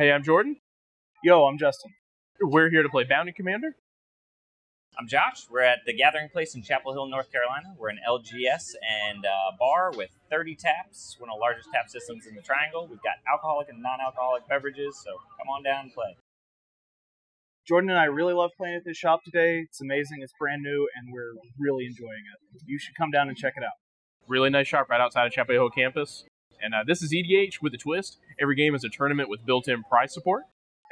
Hey, I'm Jordan. Yo, I'm Justin. We're here to play Bounty Commander. I'm Josh. We're at the Gathering Place in Chapel Hill, North Carolina. We're an LGS and bar with 30 taps, one of the largest tap systems in the Triangle. We've got alcoholic and non-alcoholic beverages, so come on down and play. Jordan and I really love playing at this shop today. It's amazing, it's brand new, and we're really enjoying it. You should come down and check it out. Really nice shop right outside of Chapel Hill campus. And this is EDH with a twist. Every game is a tournament with built-in prize support.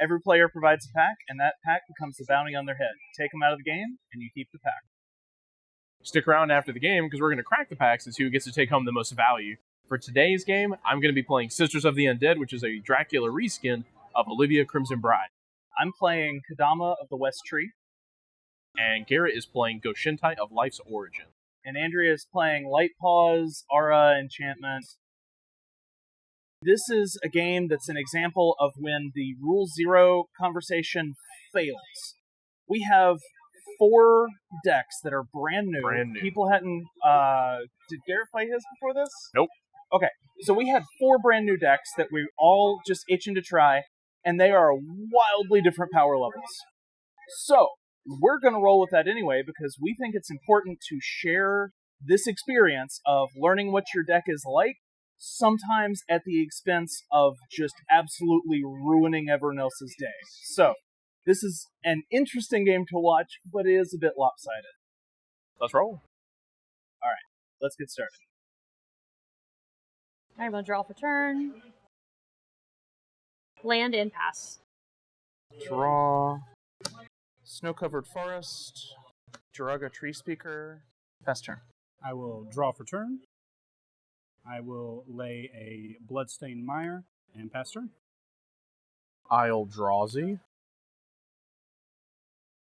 Every player provides a pack, and that pack becomes the bounty on their head. Take them out of the game, and you keep the pack. Stick around after the game because we're going to crack the packs and see who gets to take home the most value. For today's game, I'm going to be playing Sisters of the Undead, which is a Dracula reskin of Olivia Crimson Bride. I'm playing Kadama of the West Tree. And Garrett is playing Goshintai of Life's Origin. And Andrea is playing Light Paws, Aura, Enchantment. This is a game that's an example of when the Rule Zero conversation fails. We have 4 decks that are brand new. People hadn't... did Garrett play his before this? Nope. Okay, so we had 4 brand new decks that we all just itching to try, and they are wildly different power levels. So, we're going to roll with that anyway, because we think it's important to share this experience of learning what your deck is like, sometimes at the expense of just absolutely ruining everyone else's day. So, this is an interesting game to watch, but it is a bit lopsided. Let's roll. Alright, let's get started. I'm going to draw for turn. Land and pass. Draw. Snow-covered forest. Jiraga tree speaker. Pass turn. I will draw for turn. I will lay a Bloodstained Mire and pass turn. I'll draw Z.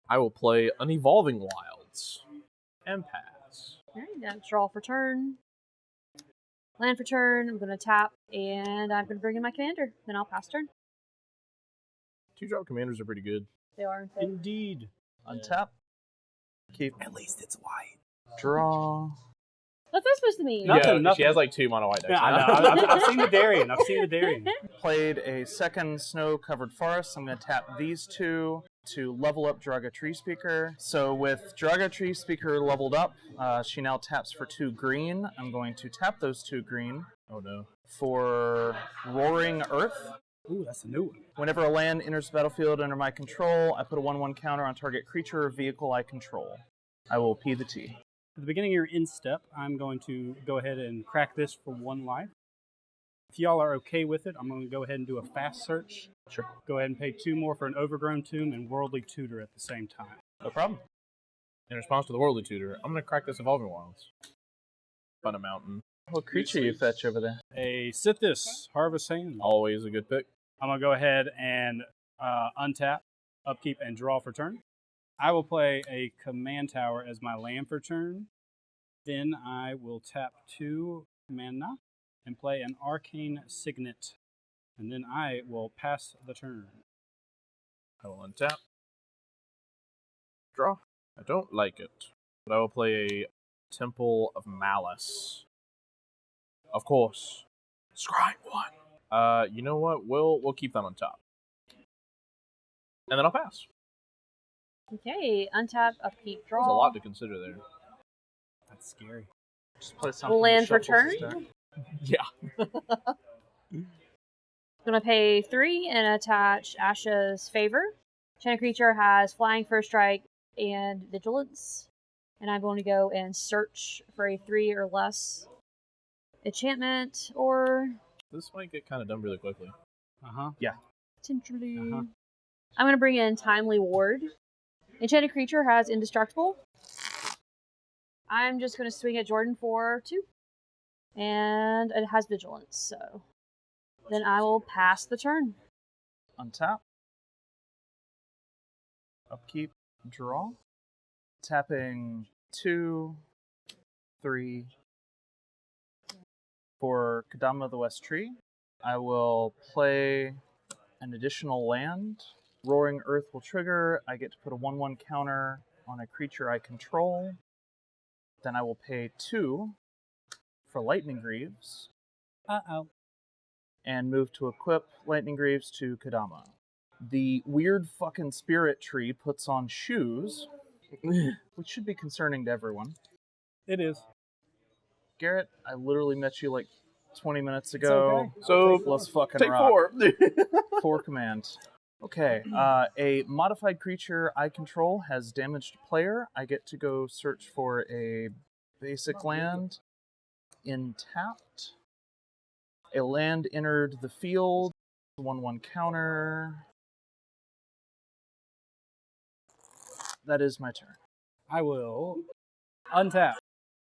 I will play an Evolving Wilds and pass. Alright, now draw for turn. Land for turn. I'm going to tap, and I'm going to bring in my commander. Then I'll pass turn. 2-drop commanders are pretty good. They are. Indeed. Untap. Keep. At least it's white. Draw. What's that supposed to mean? Nothing. She has like 2 mono white decks. Yeah, I know. I've seen the Darien. Played a second snow-covered forest. I'm going to tap these 2 to level up Jiraga Tree Speaker. So with Jiraga Tree Speaker leveled up, she now taps for 2 green. I'm going to tap those 2 green. Oh no. For Roaring Earth. Ooh, that's a new one. Whenever a land enters the battlefield under my control, I put a 1/1 counter on target creature or vehicle I control. I will P the T. At the beginning of your end step, I'm going to go ahead and crack this for 1 life. If y'all are okay with it, I'm going to go ahead and do a fast search. Sure. Go ahead and pay 2 more for an Overgrown Tomb and Worldly Tutor at the same time. No problem. In response to the Worldly Tutor, I'm going to crack this Evolving Wilds. Fun a mountain. What creature you fetch over there? A Sithis Harvest Hand. Always a good pick. I'm going to go ahead and untap, upkeep, and draw for turn. I will play a Command Tower as my land for turn. Then I will tap 2 mana and play an Arcane Signet. And then I will pass the turn. I will untap. Draw. I don't like it. But I will play a Temple of Malice. Of course. Scrying 1. You know what? We'll keep that on top. And then I'll pass. Okay, untap, upkeep, draw. There's a lot to consider there. That's scary. Just play something. Land for turn. Yeah. Gonna pay 3 and attach Asha's Favor. Enchanted creature has Flying, First Strike, and Vigilance. And I'm going to go and search for a 3 or less enchantment, or... This might get kind of done really quickly. Yeah. Potentially. I'm going to bring in Timely Ward. Enchanted creature has Indestructible. I'm just going to swing at Jordan for 2. And it has Vigilance, so... Then I will pass the turn. Untap. Upkeep. Draw. Tapping 2, 3. For Kadama of the West Tree, I will play an additional land. Roaring Earth will trigger. I get to put a 1/1 counter on a creature I control. Then I will pay 2 for Lightning Greaves. Uh-oh. and move to equip Lightning Greaves to Kadama. The weird fucking spirit tree puts on shoes, which should be concerning to everyone. It is. Garrett, I literally met you like 20 minutes ago. okay. So Let's fucking take rock. 4. 4 command. Okay, a modified creature I control has damaged player. I get to go search for a basic land in tapped. A land entered the field. 1/1 counter. That is my turn. I will untap,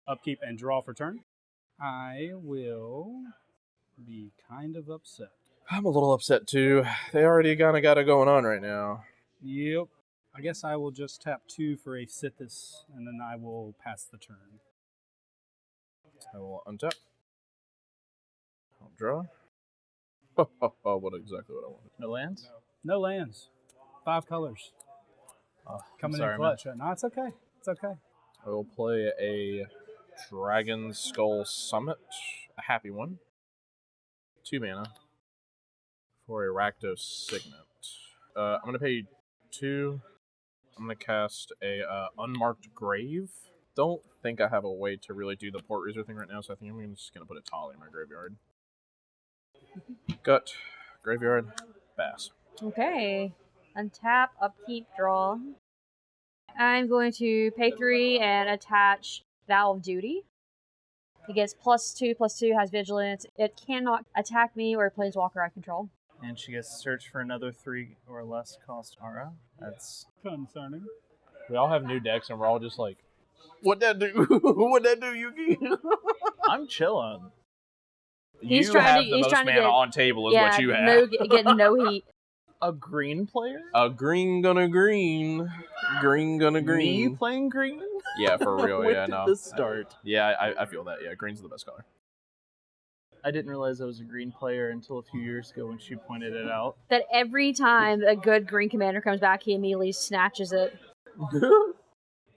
upkeep, and draw for turn. I will be kind of upset. I'm a little upset too. They already kind of got it going on right now. Yep. I guess I will just tap 2 for a Sithis, and then I will pass the turn. I will untap. I'll draw. What exactly what I wanted. No lands? No lands. 5 colors. Oh, Coming sorry, in clutch. No, it's okay. It's okay. I will play a Dragon Skull Summit, a happy one. 2 mana for a Rakdos Signet. I'm going to pay 2. I'm going to cast a Unmarked Grave. Don't think I have a way to really do the Port Reaser thing right now, so I think I'm just going to put a Tali in my graveyard. Gut, graveyard, pass. Okay. Untap, upkeep, draw. I'm going to pay 3 and attach Vow of Duty. It gets +2/+2, has vigilance. It cannot attack me or a planeswalker I control. And she gets to search for another 3 or less cost aura. That's Concerning. We all have new decks, and we're all just like, what'd that do? What'd that do, Yuki? I'm chilling. He's you trying have to- the he's most trying to mana get- on table is what you have. Getting no heat. A green player? A green gonna green. Green gonna Me green. playing green? Yeah, for real. When Yeah, did no. this start? Yeah, I feel that. Yeah, green's the best color. I didn't realize I was a green player until a few years ago when she pointed it out. That every time a good green commander comes back, he immediately snatches it.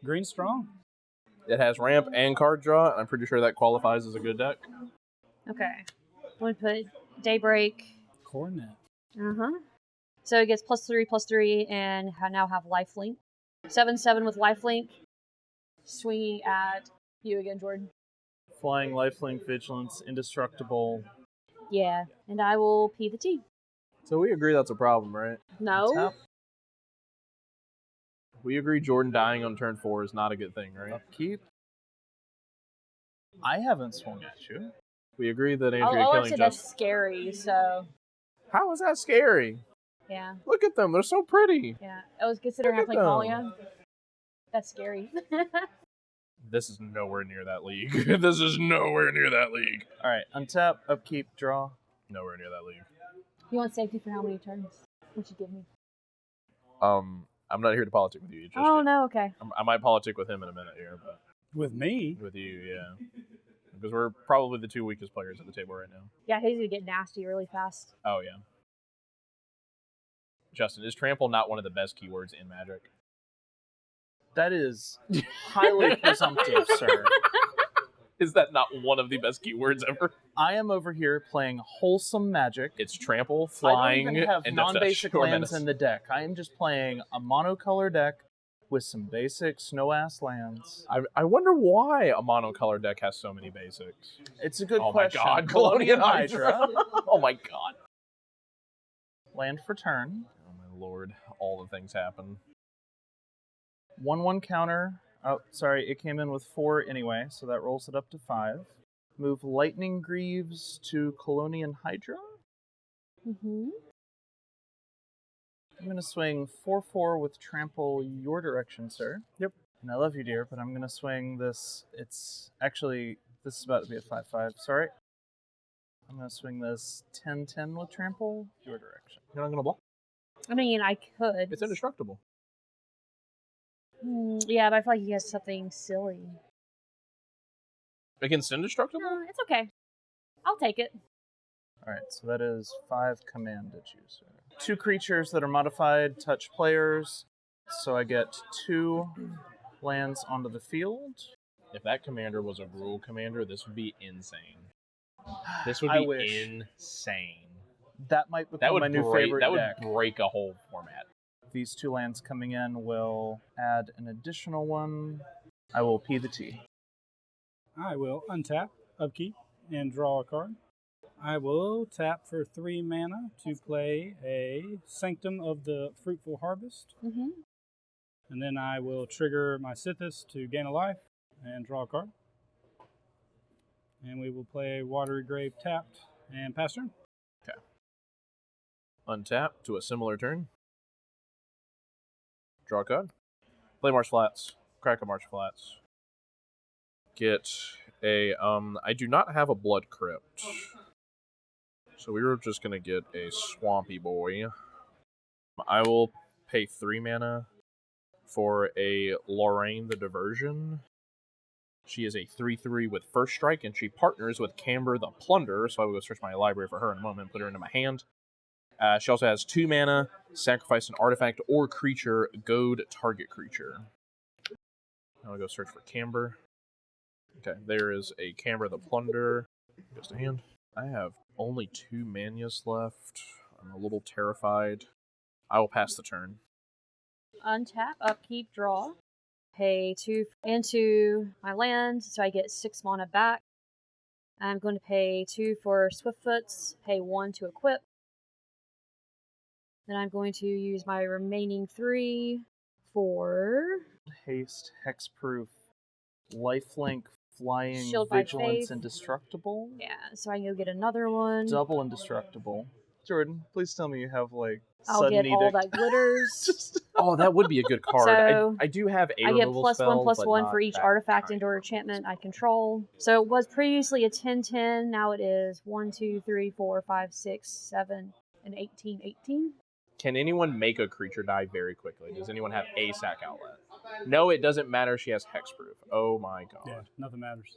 Green strong. It has ramp and card draw. I'm pretty sure that qualifies as a good deck. Okay. I'm going to put Daybreak. Coronet. Uh-huh. So it gets +3/+3 and now have lifelink. 7/7 with lifelink. Swinging at you again, Jordan. Flying, lifelink, vigilance, indestructible. Yeah. And I will P the T. So we agree that's a problem, right? No. Tap, We agree Jordan dying on turn 4 is not a good thing, right? upkeep. I haven't swung at you. We agree that I'll Andrea always killing say that's Justin. scary, so How is that scary? yeah. Look at them. They're so pretty. Yeah. I was considering Look I at play them. Kalia. That's scary. This is nowhere near that league. This is nowhere near that league. Alright, untap, upkeep, draw. Nowhere near that league. You want safety for how many turns? What you give me? I'm not here to politic with you. Just Oh yet. no, okay. I might politic with him in a minute here, but With me? with you, yeah. Because we're probably the 2 weakest players at the table right now. Yeah, he's gonna get nasty really fast. Oh, yeah. Justin, is trample not one of the best keywords in Magic? That is highly presumptive, sir. Is that not one of the best keywords ever? I am over here playing wholesome magic. It's trample, I flying, don't even have and non-basic or lands menace. in the deck. I am just playing a monocolor deck with some basic snow-ass lands. I wonder why a monocolor deck has so many basics. It's a good Oh question. my god, Colonial Colonial Hydra. Oh my god. Land for turn. Oh my lord, all the things happen. 1/1 counter. Oh, sorry, it came in with 4 anyway, so that rolls it up to 5. Move Lightning Greaves to Colonial Hydra. Mm-hmm. I'm going to swing 4/4 with Trample your direction, sir. Yep. And I love you, dear, but I'm going to swing this. It's actually, this is about to be a 5/5. Sorry. I'm going to swing this 10/10 with Trample your direction. You're not gonna block. I mean, I could. It's indestructible. Yeah, but I feel like he has something silly. Against indestructible? No, it's okay. I'll take it. Alright, so that is 5 command to choose, sir. 2 creatures that are modified touch players, so I get 2 lands onto the field. If that commander was a Gruul commander, this would be insane. This would I be wish. insane. That might That become would my new break. favorite That would deck. break a whole format. These 2 lands coming in will add an additional one. I will P the T. I will untap, upkeep, and draw a card. I will tap for 3 mana to play a Sanctum of the Fruitful Harvest. Mm-hmm. And then I will trigger my Sithis to gain a life and draw a card. And we will play Watery Grave tapped and pass turn. Untap to a similar turn. Draw a card. Play Marsh Flats. Crack a Marsh Flats. Get a I do not have a Blood Crypt. So we were just gonna get a Swampy Boy. I will pay 3 mana for a Lorraine the Diversion. She is a 3/3 with first strike, and she partners with Camber the Plunderer, so I will go search my library for her in a moment and put her into my hand. She also has 2 mana, sacrifice an artifact or creature, goad target creature. I'll go search for Camber. Okay, there is a Camber the Plunderer. Goes to hand. I have only 2 manas left. I'm a little terrified. I will pass the turn. Untap, upkeep, draw. Pay 2 into my land, so I get 6 mana back. I'm going to pay 2 for Swiftfoots, pay 1 to equip. Then I'm going to use my remaining 3 for Haste, Hexproof, Lifelink, Flying, Shield by Vigilance, Faith. Indestructible. yeah. So I can go get another one. Double Indestructible. Jordan, please tell me you have, like, I'll Sudden get all Edict. that glitters. Just Oh, that would be a good card. So, I do have a I get removal +1/+1 spell, but for not each that artifact kind. and/or enchantment I control. So it was previously a 10/10. Now it is 1, 2, 3, 4, 5, 6, 7, and 18. 18. Can anyone make a creature die very quickly? Does anyone have a sack outlet? No, it doesn't matter. She has hexproof. Oh my god. Yeah, nothing matters.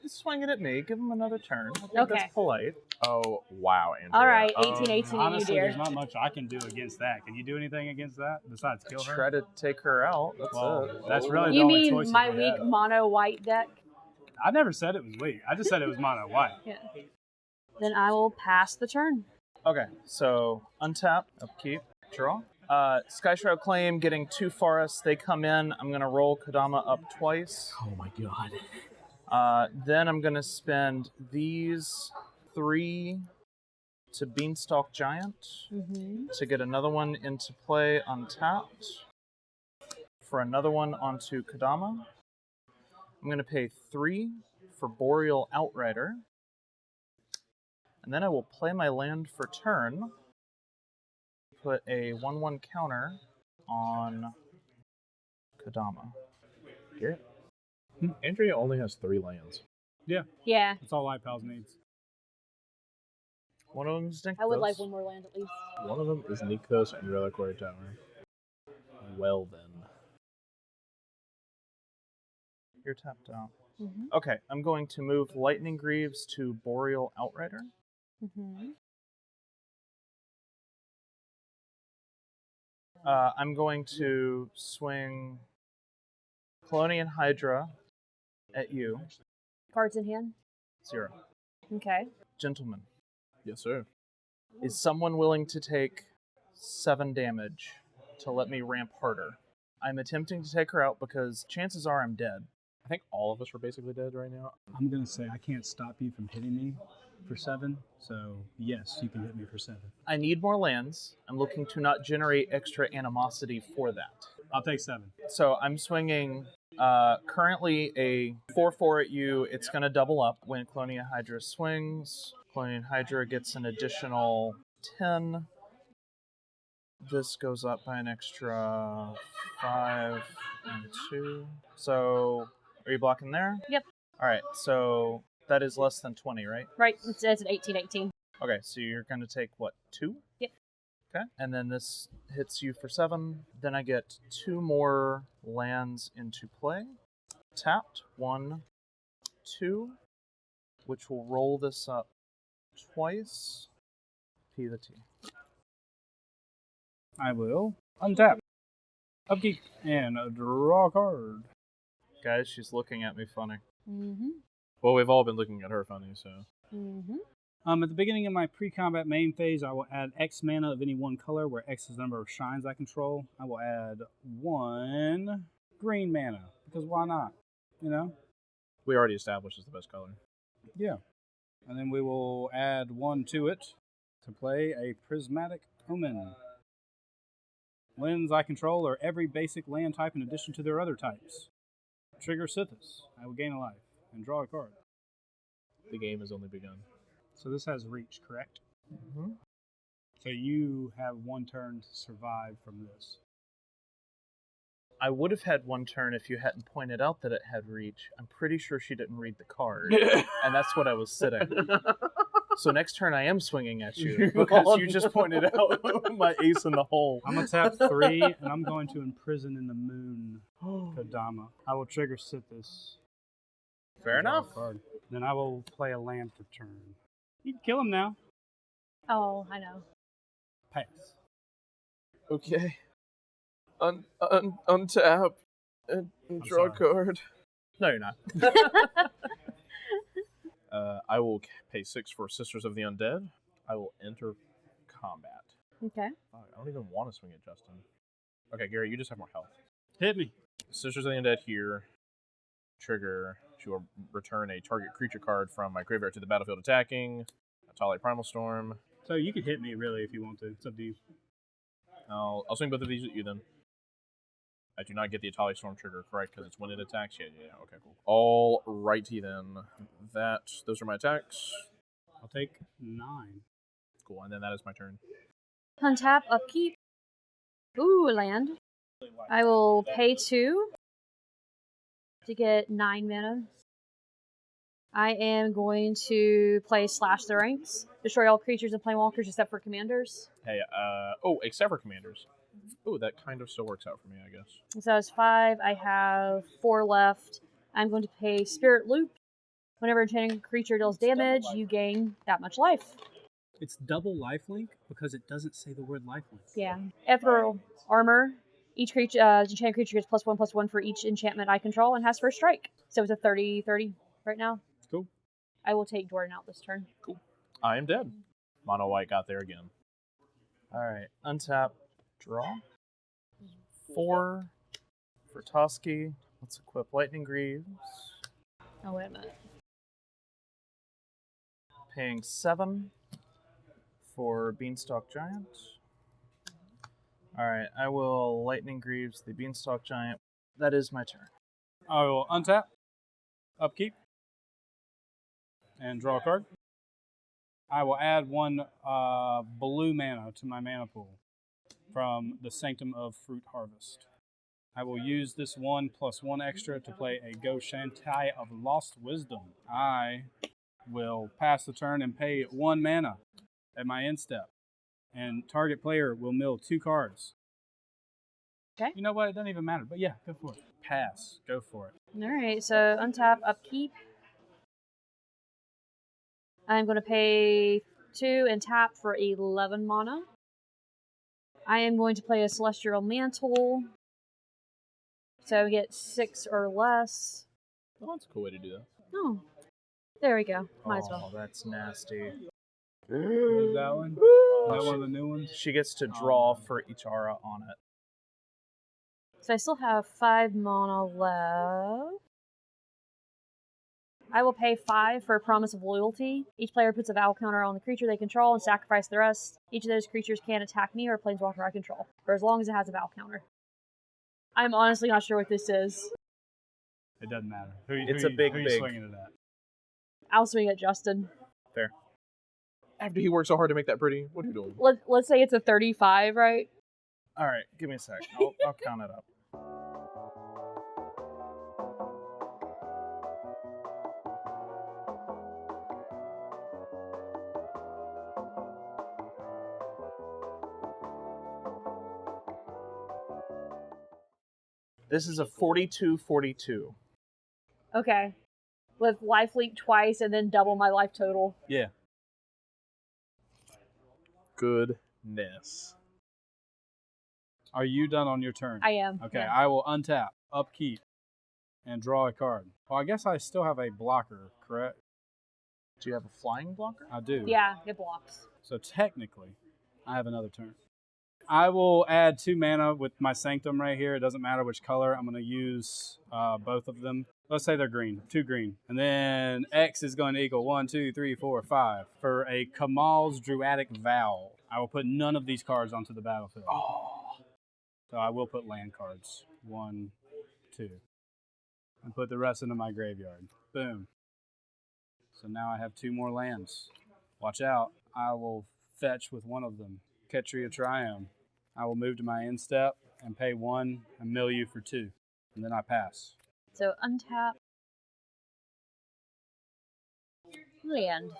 He's swinging at me. Give him another turn. I think Okay. that's polite. Oh wow, Andrea. All right, 18 Honestly, you, dear. there's not much I can do against that. Can you do anything against that besides kill her? Try to take her out. That's Well, it. that's really the You only mean choices my we weak have. mono white deck? I never said it was weak. I just said it was mono white. Yeah. Then I will pass the turn. Okay, so untap, upkeep, draw. Skyshroud Claim getting 2 forests. They come in. I'm gonna roll Kodama up twice. Oh my god. Then I'm gonna spend these 3 to Beanstalk Giant Mm-hmm. to get another one into play untapped. For another one onto Kodama. I'm gonna pay 3 for Boreal Outrider. And then I will play my land for turn. Put a 1/1 counter on Kodama. Garrett. Andrea only has 3 lands. Yeah, That's all Light Pals needs. One of them is Nykthos. I would like one more land at least. One of them is Nykthos and Reliquary Tower. Well then. You're tapped out. Mm-hmm. Okay, I'm going to move Lightning Greaves to Boreal Outrider. Mm-hmm. I'm going to swing Colonian Hydra at you. Cards in hand. 0. Okay. Gentlemen, Yes, sir. is someone willing to take 7 damage to let me ramp harder? I'm attempting to take her out because chances are I'm dead. I think all of us are basically dead right now. I'm gonna say I can't stop you from hitting me for 7. So yes, you can hit me for 7. I need more lands. I'm looking to not generate extra animosity for that. I'll take 7. So I'm swinging currently a 4/4 at you. It's going to double up when Colonial Hydra swings. Colonial Hydra gets an additional 10. This goes up by an extra 5 and 2. So are you blocking there? Yep. All right. So that is less than 20, right? Right. It's an 18. Okay. So you're going to take what, 2? Yep. Okay. And then this hits you for 7. Then I get 2 more lands into play. Tapped. 1, 2, which will roll this up twice. P the T. I will untap, upkeep, and draw a card. Guys, she's looking at me funny. Mm-hmm. Well, we've all been looking at her funny, so. Mm-hmm. At the beginning of my pre-combat main phase, I will add X mana of any one color, where X is the number of shrines I control. I will add 1 green mana, because why not? You know? We already established it's the best color. Yeah. And then we will add 1 to it to play a Prismatic Omen. Lands I control are every basic land type in addition to their other types. Trigger Sithis. I will gain a life and draw a card. The game has only begun. So this has reach, correct? Mm-hmm. So you have 1 turn to survive from this. I would have had 1 turn if you hadn't pointed out that it had reach. I'm pretty sure she didn't read the card, and that's what I was sitting. So next turn I am swinging at you because you just pointed out my ace in the hole. I'm going to tap 3, and I'm going to Imprison in the Moon Kodama. I will trigger Sithis. Fair and draw a enough. card. Then I will play a land for turn. You can kill him now. Oh, I know. Pass. Okay. Untap and draw a card. No, you're not. I will pay 6 for Sisters of the Undead. I will enter combat. Okay. Fuck, I don't even want to swing at Justin. Okay, Gary, you just have more health. Hit me. Sisters of the Undead here. Trigger. She will return a target creature card from my graveyard to the battlefield attacking. Atali Primal Storm. So you can hit me, really, if you want to. It's up to you. I'll swing both of these at you then. I do not get the Atali Storm trigger correct because it's when it attacks. Yeah, okay, cool. All righty then. Those are my attacks. I'll take 9. Cool, and then that is my turn. Untap, upkeep. Ooh, land. I will pay 2 to get 9 mana. I am going to play Slash the Ranks. Destroy all creatures and planeswalkers except for commanders. Hey, except for commanders. Oh, that kind of still works out for me, I guess. So it's 5. I have 4 left. I'm going to pay Spirit Loop. Whenever enchanting creature deals damage, you gain that much life. It's double lifelink because it doesn't say the word lifelink. Yeah. Ethereal Armor. Each creature, enchanted creature gets +1/+1 for each enchantment I control and has first strike. So it's a 30/30 right now. Cool. I will take Jordan out this turn. Cool. I am dead. Mono White got there again. Alright, untap, draw. 4 for Toski. Let's equip Lightning Greaves. Oh, wait a minute. Paying 7 for Beanstalk Giant. Alright, I will Lightning Greaves the Beanstalk Giant. That is my turn. I will untap, upkeep, and draw a card. I will add 1 blue mana to my mana pool from the Sanctum of Fruit Harvest. I will use this 1+1 extra to play a Go Shantai of Lost Wisdom. I will pass the turn and pay 1 mana at my end step. And target player will mill 2 cards. Okay. You know what? It doesn't even matter. But yeah, go for it. Pass. Go for it. Alright, so untap, upkeep. I'm going to pay 2 and tap for 11 mana. I am going to play a Celestial Mantle. So we get 6 or less. Oh, that's a cool way to do that. Oh, there we go. Might as well. Oh, that's nasty. What is that one? Is that one of the new ones? She gets to draw for each aura on it. So I still have 5 mana left. I will pay 5 for a Promise of Loyalty. Each player puts a Val counter on the creature they control and sacrifice the rest. Each of those creatures can attack me or a planeswalker I control, for as long as it has a Val counter. I'm honestly not sure what this is. It doesn't matter. It's a big, who you big. swinging it at? I'll swing at Justin. Fair. After he worked so hard to make that pretty, what are you doing? Let's say it's a 35, right? Alright, give me a sec. I'll count it up. This is a 42-42. Okay. With lifelink twice and then double my life total. Yeah. Goodness. Are you done on your turn? I am. Okay, yeah. I will untap, upkeep, and draw a card. Well, I guess I still have a blocker, correct? Do you have a flying blocker? I do. Yeah, it blocks. So technically, I have another turn. I will add 2 mana with my Sanctum right here. It doesn't matter which color. I'm going to use both of them. Let's say they're green. 2 green. And then X is going to equal 1, 2, 3, 4, 5. For a Kamal's Druidic Vow, I will put none of these cards onto the battlefield. So I will put land cards. 1, 2. And put the rest into my graveyard. Boom. So now I have 2 more lands. Watch out. I will fetch with one of them. Ketria Triumph. I will move to my end step and pay 1 and mill you for 2. And then I pass. So untap. Land.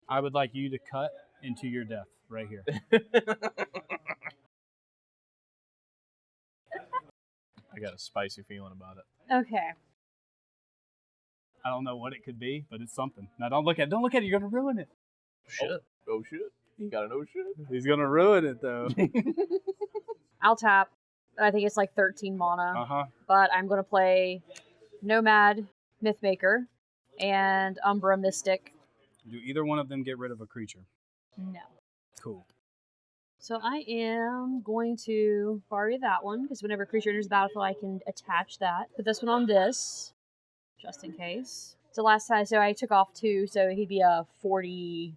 I would like you to cut into your death right here. I got a spicy feeling about it. Okay. I don't know what it could be, but it's something. Now don't look at it. You're gonna ruin it. Shit. Oh shit. You got an oh shit? He's gonna ruin it though. I'll tap. I think it's like 13 mana. Uh-huh. But I'm going to play Nomad Mythmaker and Umbra Mystic. Do either one of them get rid of a creature? No. Cool. So I am going to borrow that one, because whenever a creature enters the battlefield, I can attach that. Put this one on this, just in case. So last time, so I took off 2, so he'd be a 40...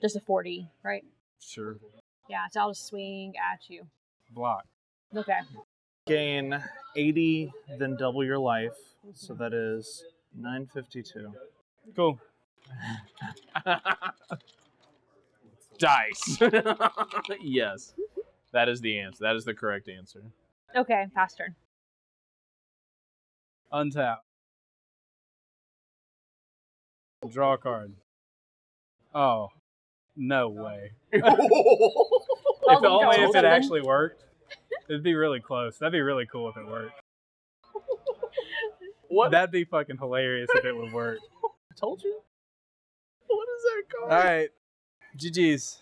Just a 40, right? Sure. Yeah, so I'll just swing at you. Block. Okay. Gain 80, then double your life. So that is 952. Cool. Dice. Yes. That is the answer. That is the correct answer. Okay, pass turn. Untap. Draw a card. Oh. No way. If only if it actually worked. It'd be really close. That'd be really cool if it worked. What? That'd be fucking hilarious if it would work. I told you. What is that card? Alright. GG's.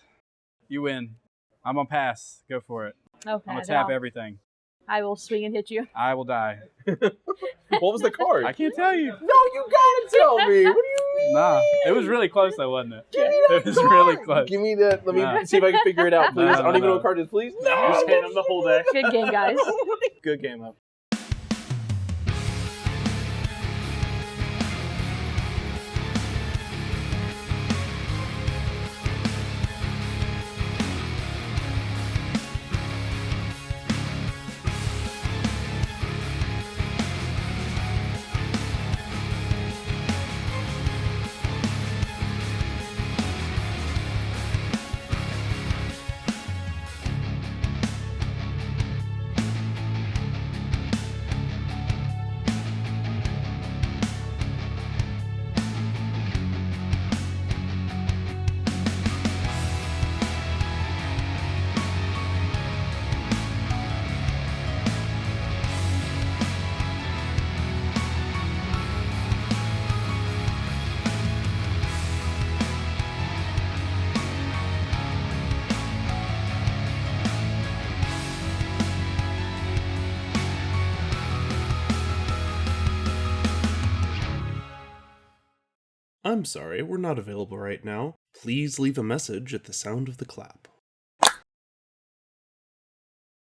You win. I'm gonna pass. Go for it. Okay. I'm gonna then tap I'll- everything. I will swing and hit you. I will die. What was the card? I can't tell you. No, you gotta tell me. What do you mean? Nah. It was really close though, wasn't it? Give me that It was card. really close. Give me that. Let me No. see if I can figure it out, please. No, I don't even know no. what card it is, please. No. Just hand him the whole deck. Good game, guys. Good game up. I'm sorry, we're not available right now. Please leave a message at the sound of the clap.